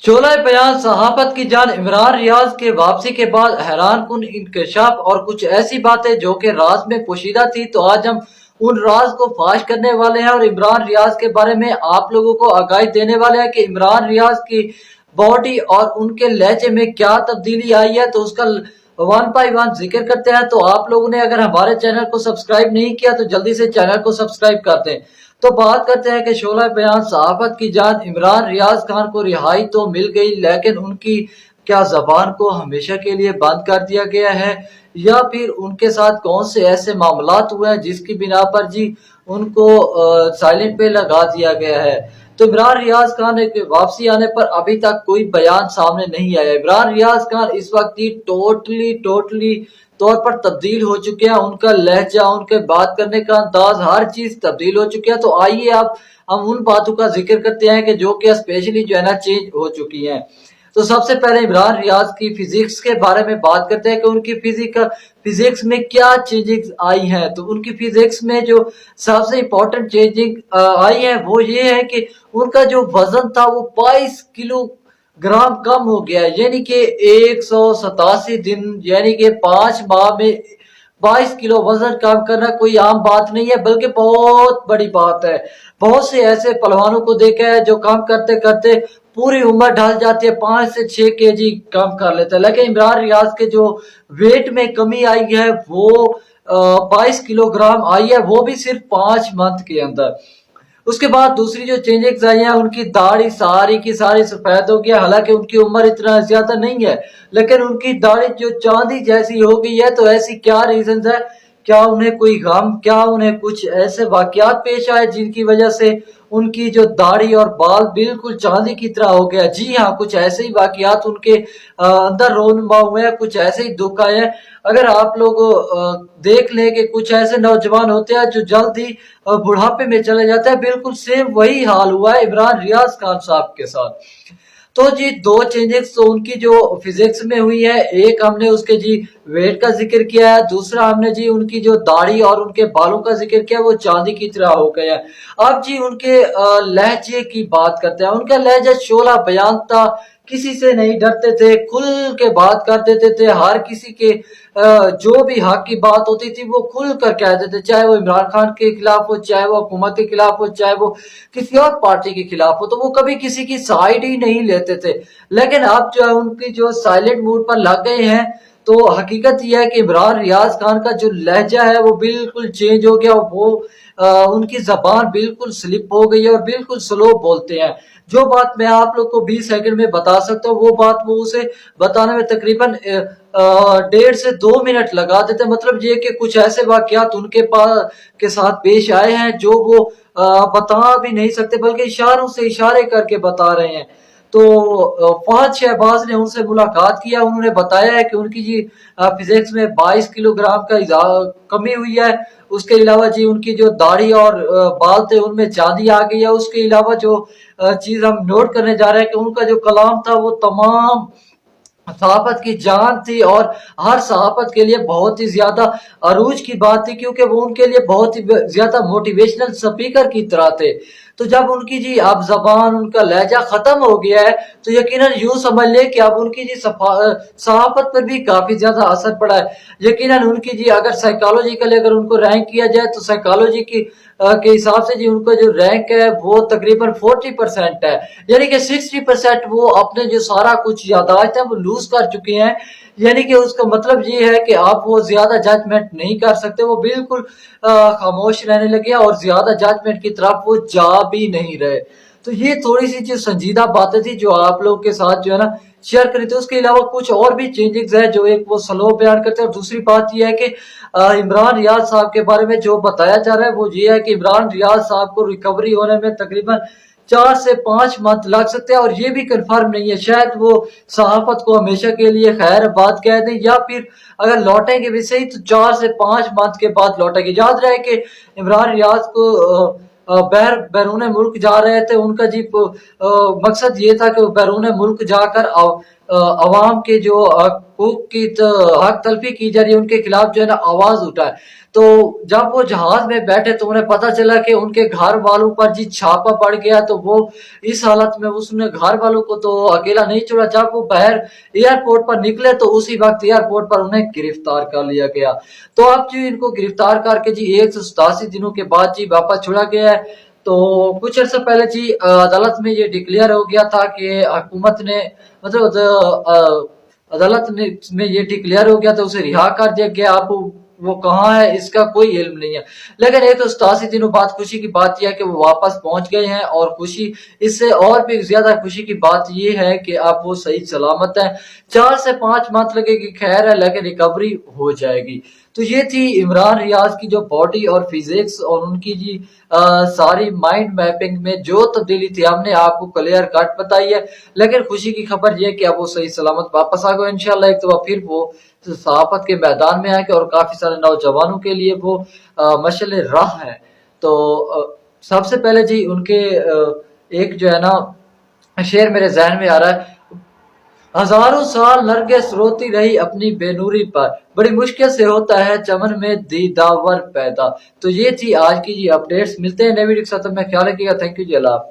शोला बयान सहाफत की जान इमरान रियाज के वापसी के बाद हैरान कुन इंकशाफ और कुछ ऐसी बातें जो कि राज में पोशीदा थी। तो आज हम उन राज को फाश करने वाले हैं और इमरान रियाज के बारे में आप लोगों को आगाही देने वाले हैं कि इमरान रियाज की बॉडी और उनके लहजे में क्या तब्दीली आई है। तो उसका वन बाय वन जिक्र करते हैं। तो आप लोगों ने अगर हमारे चैनल को सब्सक्राइब नहीं किया तो जल्दी से चैनल को सब्सक्राइब कर दें। तो बात करते हैं कि शोला बयान सहाफत की जान इमरान रियाज खान को रिहाई तो मिल गई, लेकिन उनकी क्या जबान को हमेशा के लिए बंद कर दिया गया है या फिर उनके साथ कौन से ऐसे मामलात हुए हैं जिसकी बिना पर जी उनको साइलेंट पे लगा दिया गया है। तो इमरान रियाज खान के वापसी आने पर अभी तक कोई बयान सामने नहीं आया। इमरान रियाज खान इस वक्त ही टोटली तौर पर तब्दील हो चुके हैं। उनका लहजा, उनके बात करने का अंदाज, हर चीज तब्दील हो चुकी है। तो आइए आप हम उन बातों का जिक्र करते हैं कि जो कि स्पेशली जो है ना चेंज हो चुकी हैं। तो सबसे पहले इमरान रियाज की फिजिक्स के बारे में बात करते हैं कि उनकी फिजिक्स में क्या चेंजेस आई हैं। तो उनकी फिजिक्स में जो सबसे इंपॉर्टेंट चेंजिंग आई है वो ये है कि उनका जो वजन था वो 22 किलोग्राम कम हो गया है, यानी कि 187 दिन यानी कि 5 माह में 22 किलो वजन कम करना कोई आम बात नहीं है, बल्कि बहुत बड़ी बात है। बहुत से ऐसे पहलवानों को देखा है जो कम करते करते पूरी उम्र ढल जाती है, 5 से 6 केजी कम कर लेते हैं। लेकिन इमरान रियाज के जो वेट में कमी आई है वो 22 किलोग्राम आई है, वो भी सिर्फ 5 मंथ के अंदर। उसके बाद दूसरी जो चेंजेस आई है, उनकी दाढ़ी सारी की सारी सफेद हो गया। हालांकि उनकी उम्र इतना ज्यादा नहीं है, लेकिन उनकी दाढ़ी जो चांदी जैसी हो गई है। तो ऐसी क्या रीजन है? क्या उन्हें कोई गम, क्या उन्हें कुछ ऐसे वाकयात पेश आए जिनकी वजह से उनकी जो दाढ़ी और बाल बिल्कुल चांदी की तरह हो गया? जी हाँ, कुछ ऐसे ही वाकयात उनके अंदर रोनमा हुए हैं, कुछ ऐसे ही दुख आए हैं। अगर आप लोग देख लें कि कुछ ऐसे नौजवान होते हैं जो जल्द ही बुढ़ापे में चले जाते हैं, बिल्कुल सेम वही हाल हुआ है इमरान रियाज खान साहब के साथ। तो जी दो चेंजेस तो उनकी जो फिजिक्स में हुई है, एक हमने उसके जी वेट का जिक्र किया है, दूसरा हमने जी उनकी जो दाढ़ी और उनके बालों का जिक्र किया, वो चांदी की तरह हो गया है। अब जी उनके लहजे की बात करते हैं। उनका लहजा शोला बयान था, किसी से नहीं डरते थे, खुल के बात कर देते थे। हर किसी के जो भी हक की बात होती थी वो खुल कर कह देते, चाहे वो इमरान खान के खिलाफ हो, चाहे वो हुकूमत के खिलाफ हो, चाहे वो किसी और पार्टी के खिलाफ हो। तो वो कभी किसी की साइड ही नहीं लेते थे। लेकिन अब जो है उनकी जो साइलेंट मूड पर लग गए हैं। तो हकीकत यह है कि इमरान रियाज खान का जो लहजा है वो बिल्कुल चेंज हो गया। वो उनकी जबान बिल्कुल स्लिप हो गई है और बिल्कुल स्लो बोलते हैं। जो बात मैं आप लोग को 20 सेकंड में बता सकता हूँ, वो बात वो उसे बताने में तकरीबन 1.5 से 2 मिनट लगा देते। मतलब ये कि कुछ ऐसे वाकयात उनके पास के साथ पेश आए हैं जो वो बता भी नहीं सकते, बल्कि इशारों से इशारे करके बता रहे हैं। तो फहद शहबाज ने उनसे मुलाकात किया, उन्होंने बताया है कि उनकी जी फिजिक्स में 22 किलोग्राम का कमी हुई है। उसके अलावा जी उनकी जो दाढ़ी और बाल थे उनमें चांदी आ गई है। उसके अलावा जो चीज हम नोट करने जा रहे हैं कि उनका जो कलाम था वो तमाम सहाफत की जान थी और हर सहाफत के लिए बहुत ही ज्यादा अरूज की बात थी, क्योंकि वो उनके लिए बहुत ही ज्यादा मोटिवेशनल स्पीकर की तरह थे। तो जब उनकी जी अब जबान, उनका लहजा खत्म हो गया है, तो यकीनन यूं समझ ले कि अब उनकी जी सहाफत पर भी काफी ज्यादा असर पड़ा है। यकीनन उनकी जी अगर साइकोलॉजिकली अगर उनको रैंक किया जाए तो साइकोलॉजी की के हिसाब से जी उनका जो रैंक है वो तकरीबन 40% है, यानी कि 60% वो अपने जो सारा कुछ यादाश्त है वो लूज कर चुके हैं। यानी कि उसका मतलब ये है कि आप वो ज्यादा जजमेंट नहीं कर सकते, वो बिल्कुल खामोश रहने लगे और ज्यादा जजमेंट की तरफ वो जा भी नहीं रहे। तो ये थोड़ी सी जो संजीदा बातें थी जो आप लोग के साथ जो है ना शेयर करी थी। उसके अलावा कुछ और भी चेंजेस है जो एक वो स्लो बयान करते हैं, और दूसरी बात यह है कि इमरान रियाज साहब के बारे में जो बताया जा रहा है वो ये है कि इमरान रियाज साहब को रिकवरी होने में तकरीबन 4 से 5 मंथ लग सकते हैं, और ये भी कंफर्म नहीं है। शायद वो सहाफत को हमेशा के लिए खैर बात कह दें, या फिर अगर लौटेंगे भी सही तो 4 से 5 मंथ के बाद लौटेंगे। याद रहे कि इमरान रियाज को बैरून मुल्क जा रहे थे, उनका जी मकसद ये था कि वो बैरून मुल्क जाकर عوام کے جو حقوق کی حق تلفی کی جا رہی ہے ان کے خلاف جو ہے نا آواز اٹھائے. تو جب وہ جہاز میں بیٹھے تو انہیں پتا چلا کہ ان کے گھر والوں پر جی چھاپا پڑ گیا. تو وہ اس حالت میں اس نے گھر والوں کو تو اکیلا نہیں چھوڑا. جب وہ باہر ایئرپورٹ پر نکلے تو اسی وقت ایئرپورٹ پر انہیں گرفتار کر لیا گیا. تو اب جی ان کو گرفتار کر کے جی 187 دنوں کے بعد جی واپس چھوڑا گیا ہے. تو کچھ عرصہ پہلے جی عدالت میں یہ ڈکلیئر ہو گیا تھا کہ حکومت نے مطلب عدالت میں یہ ڈکلیئر ہو گیا تو اسے رہا کر دیا گیا. اب وہ کہاں ہے اس کا کوئی علم نہیں ہے. لیکن 187 دنوں بعد خوشی کی بات یہ ہے کہ وہ واپس پہنچ گئے ہیں. اور خوشی اس سے اور بھی زیادہ خوشی کی بات یہ ہے کہ اب وہ صحیح سلامت ہے. 4 سے 5 منتھ لگے گی خیر ہے لیکن ریکوری ہو جائے گی. تو یہ تھی عمران ریاض کی جو باڈی اور فزکس اور ان کی جی ساری مائنڈ میپنگ میں جو تبدیلی تھی ہم نے آپ کو کلیئر کٹ بتائی ہے. لیکن خوشی کی خبر یہ کہ اب وہ صحیح سلامت واپس آ گئے انشاءاللہ. ایک دفعہ پھر وہ صحافت کے میدان میں آئے کہ اور کافی سارے نوجوانوں کے لیے وہ مشعل راہ ہے. تو سب سے پہلے جی ان کے ایک جو ہے نا شعر میرے ذہن میں آ رہا ہے. ہزاروں سال نرگس روتی رہی اپنی بے نوری پر، بڑی مشکل سے ہوتا ہے چمن میں دیداور پیدا. تو یہ تھی آج کی جی اپڈیٹس. ملتے ہیں نئی ویڈیو کے ساتھ. میں خیال رکھیے گا. تھینک یو جی. اللہ حافظ.